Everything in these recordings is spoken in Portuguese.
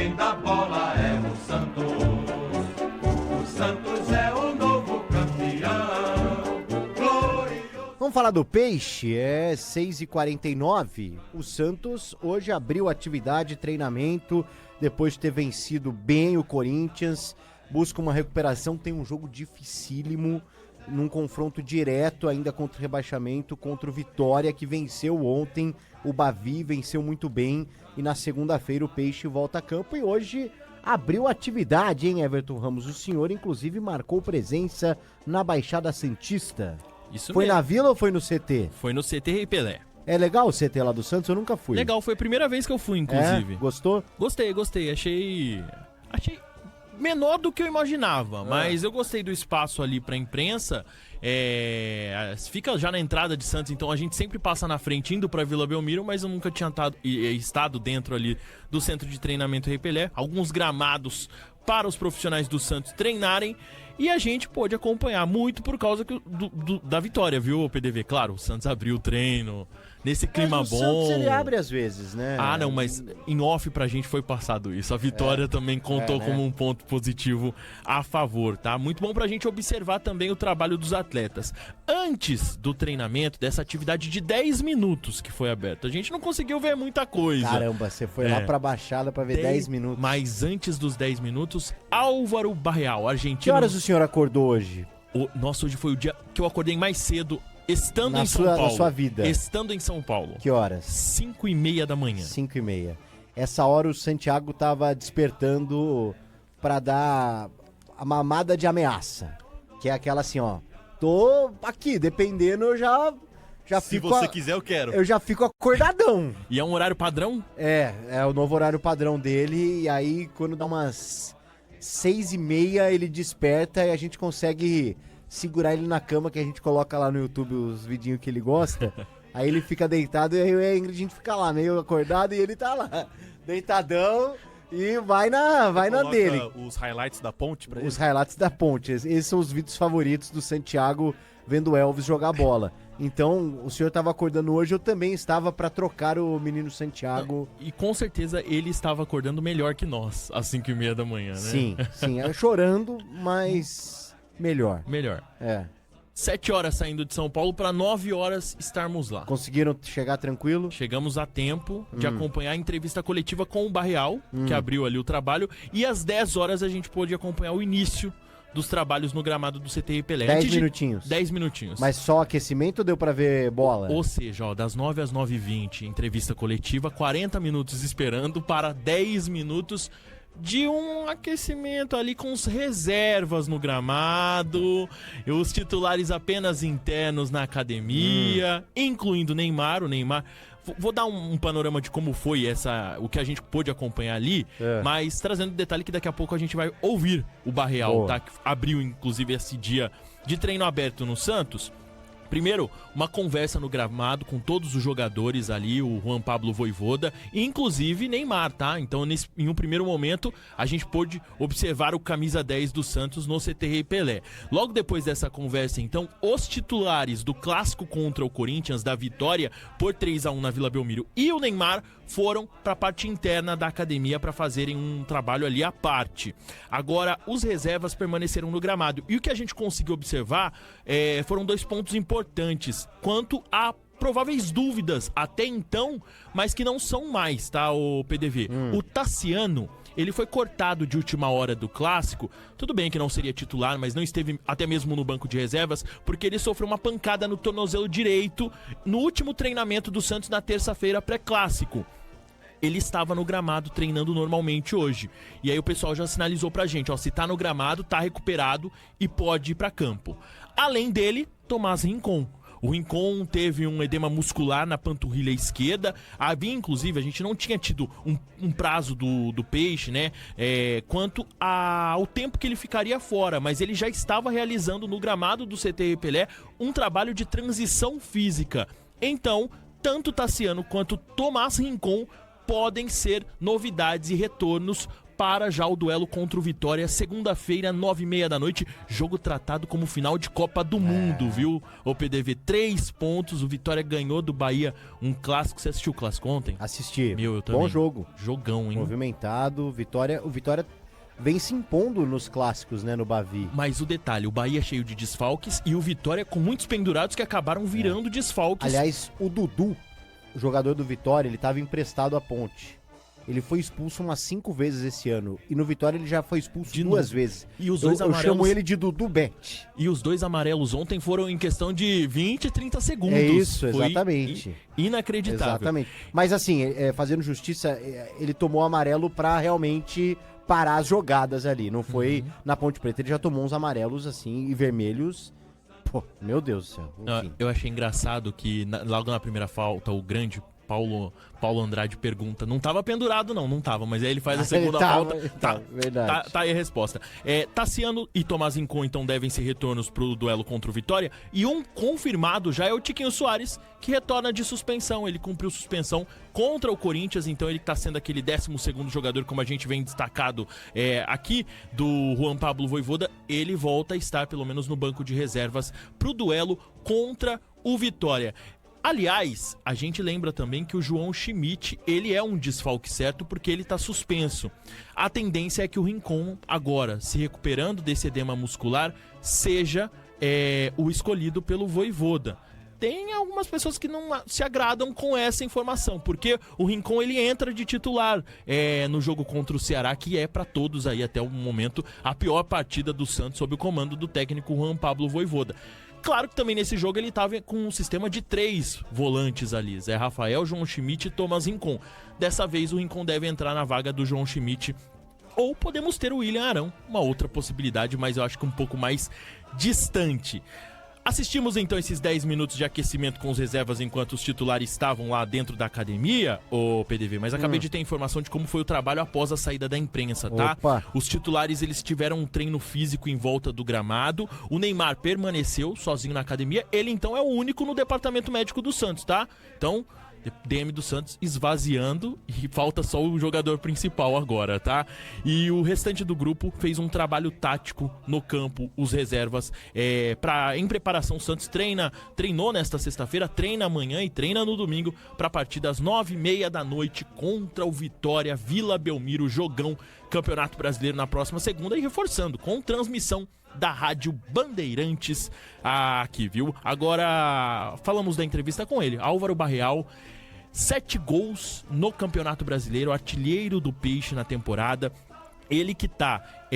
quem dá bola é o Santos. O Santos é o novo campeão. Glorioso. Vamos falar do Peixe, 6h49. O Santos hoje abriu atividade e treinamento depois de ter vencido bem o Corinthians. Busca uma recuperação, tem um jogo dificílimo, num confronto direto ainda contra o rebaixamento, contra o Vitória, que venceu ontem. O Bavi venceu muito bem e na segunda-feira o Peixe volta a campo e hoje abriu atividade, hein, Everton Ramos? O senhor, inclusive, marcou presença na Baixada Santista. Isso foi mesmo. Na Vila ou foi no CT? Foi no CT Rei Pelé. É legal o CT lá do Santos? Eu nunca fui. Legal, foi a primeira vez que eu fui, inclusive. Gostou? Gostei. Achei menor do que eu imaginava, mas eu gostei do espaço ali pra imprensa. Fica já na entrada de Santos, então a gente sempre passa na frente indo pra Vila Belmiro, mas eu nunca tinha estado dentro ali do centro de treinamento Rei Pelé. Alguns gramados para os profissionais do Santos treinarem e a gente pôde acompanhar muito por causa da vitória, viu, PDV? Claro, o Santos abriu o treino nesse clima bom. O Santos ele abre às vezes, né? Ah, não, mas em off pra gente foi passado isso. A vitória também contou como um ponto positivo a favor, tá? Muito bom pra gente observar também o trabalho dos atletas. Antes do treinamento, dessa atividade de 10 minutos que foi aberta, a gente não conseguiu ver muita coisa. Caramba, você foi lá pra Baixada pra ver 10 minutos. Mas antes dos 10 minutos, Álvaro Barreal, argentino. Que horas o senhor acordou hoje? Nossa, hoje foi o dia que eu acordei mais cedo. Estando em São Paulo. Na sua vida. Estando em São Paulo. Que horas? 5h30 da manhã. 5h30. Essa hora o Santiago tava despertando pra dar a mamada de ameaça. Que é aquela assim, ó. Tô aqui, dependendo, eu já fico... Se você quiser, eu quero. Eu já fico acordadão. E é um horário padrão? É o novo horário padrão dele. E aí, quando dá umas 6h30, ele desperta e a gente consegue segurar ele na cama, que a gente coloca lá no YouTube os vidinhos que ele gosta. Aí ele fica deitado e aí a Ingrid, a gente fica lá meio acordado e ele tá lá, deitadão e vai na dele. Os highlights da ponte pra ele? Os highlights da ponte. Esses são os vídeos favoritos do Santiago vendo o Elvis jogar bola. Então, o senhor estava acordando hoje, eu também estava para trocar o menino Santiago. E com certeza ele estava acordando melhor que nós, às 5h30 da manhã, né? Sim, chorando, mas... Melhor. 7 horas saindo de São Paulo para 9 horas estarmos lá. Conseguiram chegar tranquilo? Chegamos a tempo de acompanhar a entrevista coletiva com o Barreal, que abriu ali o trabalho, e às 10 horas a gente pôde acompanhar o início dos trabalhos no gramado do CT Pelé. 10 minutinhos. 10 minutinhos. Mas só aquecimento ou deu pra ver bola? Ou seja, das 9 às 9h20, entrevista coletiva, 40 minutos esperando para 10 minutos de um aquecimento ali com os reservas no gramado, e os titulares apenas internos na academia, incluindo o Neymar. Vou dar um panorama de como foi o que a gente pôde acompanhar ali, mas trazendo detalhe que daqui a pouco a gente vai ouvir o Barreal, tá? Que abriu, inclusive, esse dia de treino aberto no Santos. Primeiro, uma conversa no gramado com todos os jogadores ali, o Juan Pablo Vojvoda, inclusive Neymar, tá? Então, em um primeiro momento, a gente pôde observar o camisa 10 do Santos no CT Rei Pelé. Logo depois dessa conversa, então, os titulares do clássico contra o Corinthians, da vitória por 3-1 na Vila Belmiro, e o Neymar foram para a parte interna da academia para fazerem um trabalho ali à parte. Agora, os reservas permaneceram no gramado. E o que a gente conseguiu observar foram 2 pontos importantes quanto a prováveis dúvidas até então, mas que não são mais, tá, o PDV? O Tassiano, ele foi cortado de última hora do clássico. Tudo bem que não seria titular, mas não esteve até mesmo no banco de reservas, porque ele sofreu uma pancada no tornozelo direito no último treinamento do Santos na terça-feira pré-clássico. Ele estava no gramado treinando normalmente hoje. E aí o pessoal já sinalizou pra gente, ó, se tá no gramado, tá recuperado e pode ir pra campo. Além dele, Tomás Rincon. O Rincon teve um edema muscular na panturrilha esquerda. Havia, inclusive, a gente não tinha tido um prazo do Peixe, né? Quanto ao tempo que ele ficaria fora. Mas ele já estava realizando no gramado do CT Pelé um trabalho de transição física. Então, tanto Tassiano quanto Tomás Rincon podem ser novidades e retornos para já o duelo contra o Vitória, segunda-feira, 9h30 da noite, jogo tratado como final de Copa do Mundo, viu? O PDV, 3 pontos, o Vitória ganhou do Bahia, um clássico. Você assistiu o clássico ontem? Assisti. Meu, eu também. Bom jogo. Jogão, hein? Movimentado. O Vitória vem se impondo nos clássicos, né, no Bavi. Mas o detalhe, o Bahia cheio de desfalques e o Vitória com muitos pendurados que acabaram virando desfalques. Aliás, o Dudu, o jogador do Vitória, ele estava emprestado à Ponte. Ele foi expulso umas 5 vezes esse ano. E no Vitória ele já foi expulso De 2 novo. vezes. E os dois eu amarelos... chamo ele de Dudu Bet. E os 2 amarelos ontem foram em questão de 20, 30 segundos. É isso, Foi exatamente. Inacreditável. Exatamente. Mas assim, fazendo justiça, ele tomou amarelo pra realmente parar as jogadas ali. Não foi na Ponte Preta. Ele já tomou uns amarelos assim e vermelhos. Pô, meu Deus do céu. Enfim. Eu achei engraçado que logo na primeira falta, o grande Paulo Andrade pergunta, não tava pendurado não tava, mas aí ele faz a segunda falta, verdade. Tá aí a resposta. Tassiano e Tomás Rincon então devem ser retornos pro duelo contra o Vitória, e um confirmado já é o Tiquinho Soares, que retorna de suspensão, ele cumpriu suspensão contra o Corinthians, então ele tá sendo aquele 12º jogador, como a gente vem destacado aqui, do Juan Pablo Vojvoda. Ele volta a estar pelo menos no banco de reservas pro duelo contra o Vitória. Aliás, a gente lembra também que o João Schmidt, ele é um desfalque certo porque ele está suspenso. A tendência é que o Rincon, agora, se recuperando desse edema muscular, seja o escolhido pelo Vojvoda. Tem algumas pessoas que não se agradam com essa informação, porque o Rincon ele entra de titular no jogo contra o Ceará, que é para todos aí até o momento a pior partida do Santos sob o comando do técnico Juan Pablo Vojvoda. Claro que também nesse jogo ele estava com um sistema de 3 volantes ali, Zé Rafael, João Schmidt e Tomás Rincon. Dessa vez o Rincon deve entrar na vaga do João Schmidt, ou podemos ter o William Arão, uma outra possibilidade, mas eu acho que um pouco mais distante. Assistimos então esses 10 minutos de aquecimento com os reservas enquanto os titulares estavam lá dentro da academia, ô PDV, mas acabei de ter informação de como foi o trabalho após a saída da imprensa, tá? Opa. Os titulares, eles tiveram um treino físico em volta do gramado, o Neymar permaneceu sozinho na academia, ele então é o único no departamento médico do Santos, tá? Então, DM do Santos esvaziando e falta só o jogador principal agora, tá? E o restante do grupo fez um trabalho tático no campo, os reservas, em preparação. O Santos treinou nesta sexta-feira, treina amanhã e treina no domingo para a partida às 9h30 da noite contra o Vitória, Vila Belmiro, jogão, Campeonato Brasileiro na próxima segunda, e reforçando, com transmissão da Rádio Bandeirantes aqui, viu? Agora falamos da entrevista com ele, Álvaro Barreal. 7 gols no Campeonato Brasileiro, artilheiro do Peixe na temporada. Ele que tá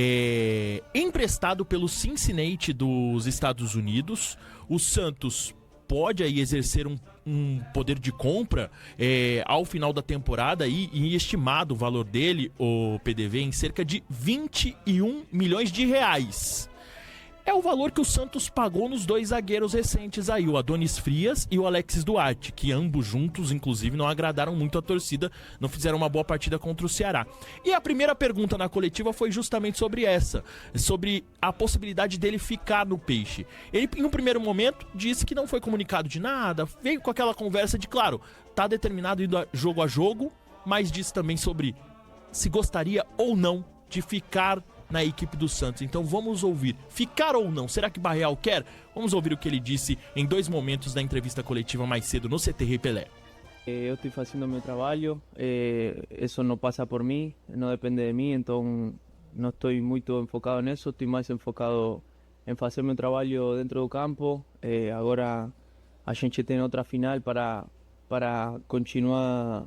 emprestado pelo Cincinnati dos Estados Unidos. O Santos pode aí exercer um poder de compra ao final da temporada e estimado o valor dele, o PDV, em cerca de 21 milhões de reais. É o valor que o Santos pagou nos 2 zagueiros recentes aí, o Adonis Frias e o Alexis Duarte, que ambos juntos, inclusive, não agradaram muito a torcida, não fizeram uma boa partida contra o Ceará. E a primeira pergunta na coletiva foi justamente sobre sobre a possibilidade dele ficar no Peixe. Ele, em um primeiro momento, disse que não foi comunicado de nada, veio com aquela conversa de, claro, tá determinado indo jogo a jogo, mas disse também sobre se gostaria ou não de ficar na equipe do Santos. Então vamos ouvir, ficar ou não, será que Barreal quer? Vamos ouvir o que ele disse em 2 momentos da entrevista coletiva mais cedo no CT Rei Pelé. Eu estou fazendo meu trabalho, isso não passa por mim, não depende de mim, então não estou muito enfocado nisso, estou mais enfocado em fazer meu trabalho dentro do campo. Agora a gente tem outra final para continuar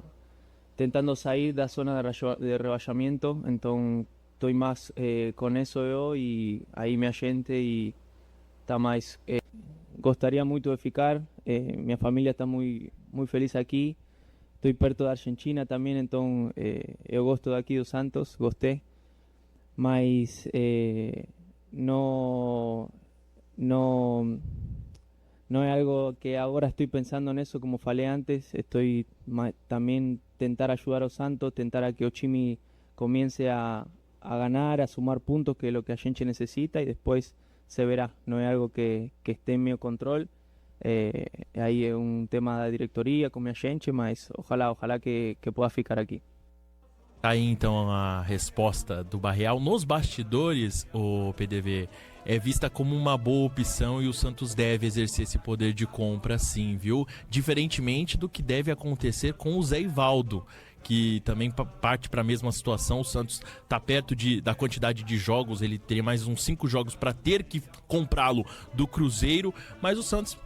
tentando sair da zona de rebaixamento, então estoy más con eso yo y ahí mi agente y está más. Gostaria muito de ficar, minha família está muito feliz aqui, estou perto da Argentina também, então eu gosto daqui do Santos, gostei, mas não é algo que agora estou pensando nisso, como falei antes, estou também tentar ajudar ao Santos, tentar a que o time comece a ganar, a sumar puntos, que es lo que a gente necesita, y después se verá. No es algo que esté en mi control. Ahí es un tema de directoría con mi gente, mas ojalá que pueda ficar aqui. Tá aí então a resposta do Barreal. Nos bastidores, o PDV é vista como uma boa opção e o Santos deve exercer esse poder de compra sim, viu? Diferentemente do que deve acontecer com o Zé Ivaldo, que também parte para a mesma situação. O Santos está perto da quantidade de jogos, ele teria mais uns 5 jogos para ter que comprá-lo do Cruzeiro, mas o Santos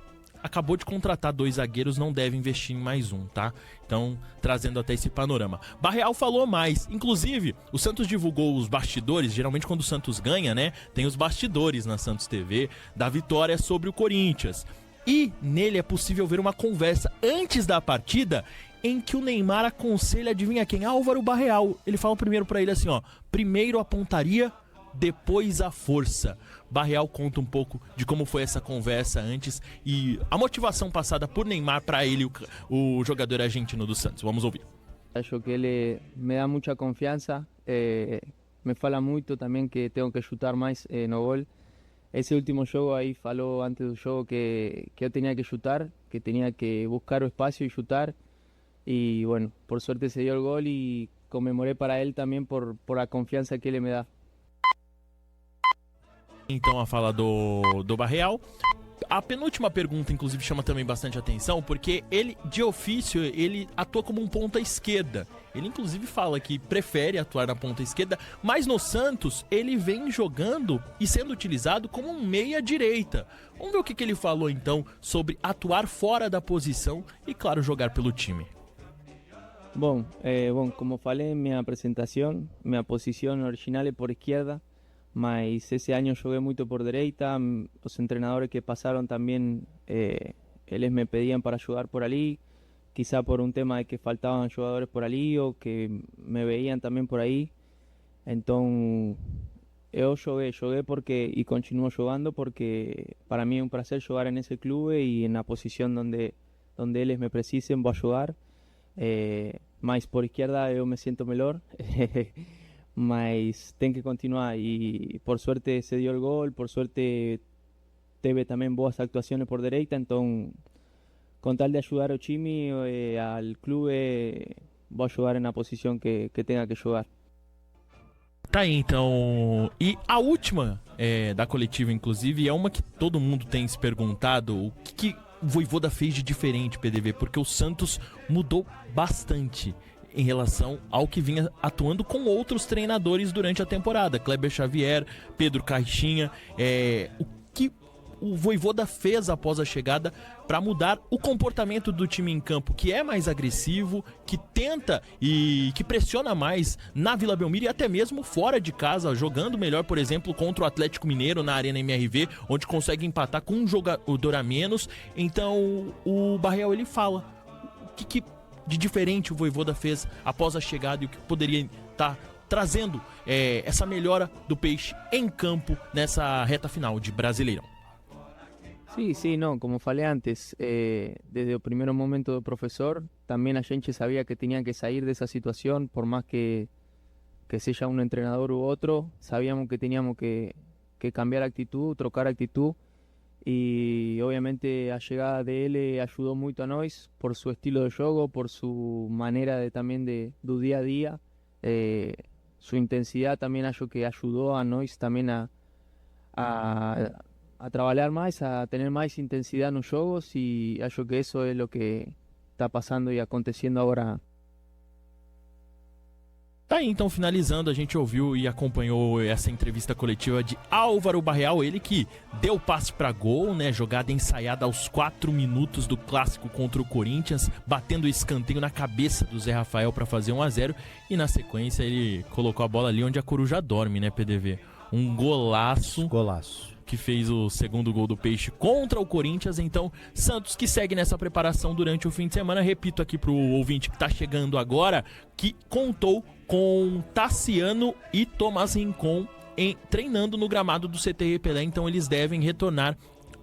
acabou de contratar 2 zagueiros, não deve investir em mais um, tá? Então, trazendo até esse panorama. Barreal falou mais. Inclusive, o Santos divulgou os bastidores. Geralmente, quando o Santos ganha, né? Tem os bastidores na Santos TV da vitória sobre o Corinthians. E nele é possível ver uma conversa antes da partida em que o Neymar aconselha, adivinha quem? Álvaro Barreal. Ele fala primeiro pra ele assim, ó: primeiro a pontaria, depois a força. Barreal conta um pouco de como foi essa conversa antes e a motivação passada por Neymar para ele, o jogador argentino do Santos. Vamos ouvir. Acho que ele me dá muita confiança, me fala muito também que tenho que chutar mais no gol. Esse último jogo aí falou antes do jogo que eu tinha que chutar, que tinha que buscar o espaço e chutar. E bueno, por suerte se dio el gol y comemoré para él también por la confianza que ele me dá. Então a fala do Barreal. A penúltima pergunta, inclusive, chama também bastante atenção, porque ele, de ofício, ele atua como um ponta esquerda. Ele, inclusive, fala que prefere atuar na ponta esquerda, mas no Santos, ele vem jogando e sendo utilizado como um meia-direita. Vamos ver o que ele falou, então, sobre atuar fora da posição e, claro, jogar pelo time. Bom, como falei em minha apresentação, minha posição original é por esquerda, mas ese año jugué mucho por derecha. Los entrenadores que pasaron también, ellos me pedían para jugar por allí, quizá por un tema de que faltaban jugadores por allí o que me veían también por ahí. Entonces, yo jugué porque, y continúo jugando porque para mí es un placer jugar en ese club y en la posición donde ellos me precisen voy a jugar. Más por izquierda yo me siento mejor. Mas tem que continuar y por suerte se dio el gol, por suerte teve también boas actuaciones por derecha, entonces con tal de ayudar al time, al club, voy a jugar en la posición que tenga que jugar. Tá aí, então. E a última da coletiva, inclusive, é uma que todo mundo tem se perguntado: o que o Vojvoda fez de diferente, PDV? Porque o Santos mudou bastante em relação ao que vinha atuando com outros treinadores durante a temporada. Kleber Xavier, Pedro Caixinha. O que o Vojvoda fez após a chegada para mudar o comportamento do time em campo, que é mais agressivo, que tenta e que pressiona mais na Vila Belmiro e até mesmo fora de casa, jogando melhor, por exemplo, contra o Atlético Mineiro na Arena MRV, onde consegue empatar com um jogador a menos. Então o Barreal, ele fala o que de diferente o Vojvoda fez após a chegada e o que poderia estar trazendo essa melhora do Peixe em campo nessa reta final de Brasileirão. Sí, no, como falei antes, desde el primer momento del profesor, también a gente sabía que tenía que salir de esa situación, por más que sea un entrenador u otro, sabíamos que teníamos que cambiar actitud, trocar actitud, y obviamente la llegada de él ayudó mucho a nós por su estilo de juego, por su manera también de día a día, su intensidad también que ayudó a nós también a trabalhar mais, a ter mais intensidade nos jogos, e acho que isso é o que está passando e acontecendo agora. Tá aí, então, finalizando, a gente ouviu e acompanhou essa entrevista coletiva de Álvaro Barreal, ele que deu passe para gol, né, jogada ensaiada aos 4 minutos do clássico contra o Corinthians, batendo o escanteio na cabeça do Zé Rafael para fazer 1-0, e na sequência ele colocou a bola ali onde a coruja dorme, né, PDV? Um golaço. Que fez o segundo gol do Peixe contra o Corinthians. Então, Santos que segue nessa preparação durante o fim de semana. Repito aqui pro ouvinte que tá chegando agora, que contou com Tassiano e Tomás Rincon treinando no gramado do CT Pelé. Então, eles devem retornar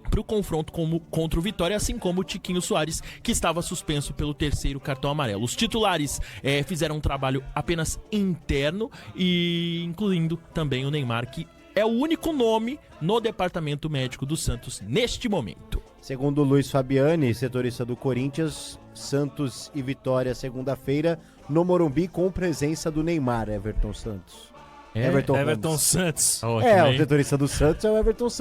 para o confronto contra o Vitória, assim como o Tiquinho Soares, que estava suspenso pelo 3º cartão amarelo. Os titulares fizeram um trabalho apenas interno, e incluindo também o Neymar, que é o único nome no departamento médico do Santos neste momento. Segundo Luiz Fabiani, setorista do Corinthians, Santos e Vitória segunda-feira, no Morumbi com presença do Neymar, Everton Santos. Everton Everton Santos. É, Ótimo, o hein? setorista do Santos é o Everton Santos.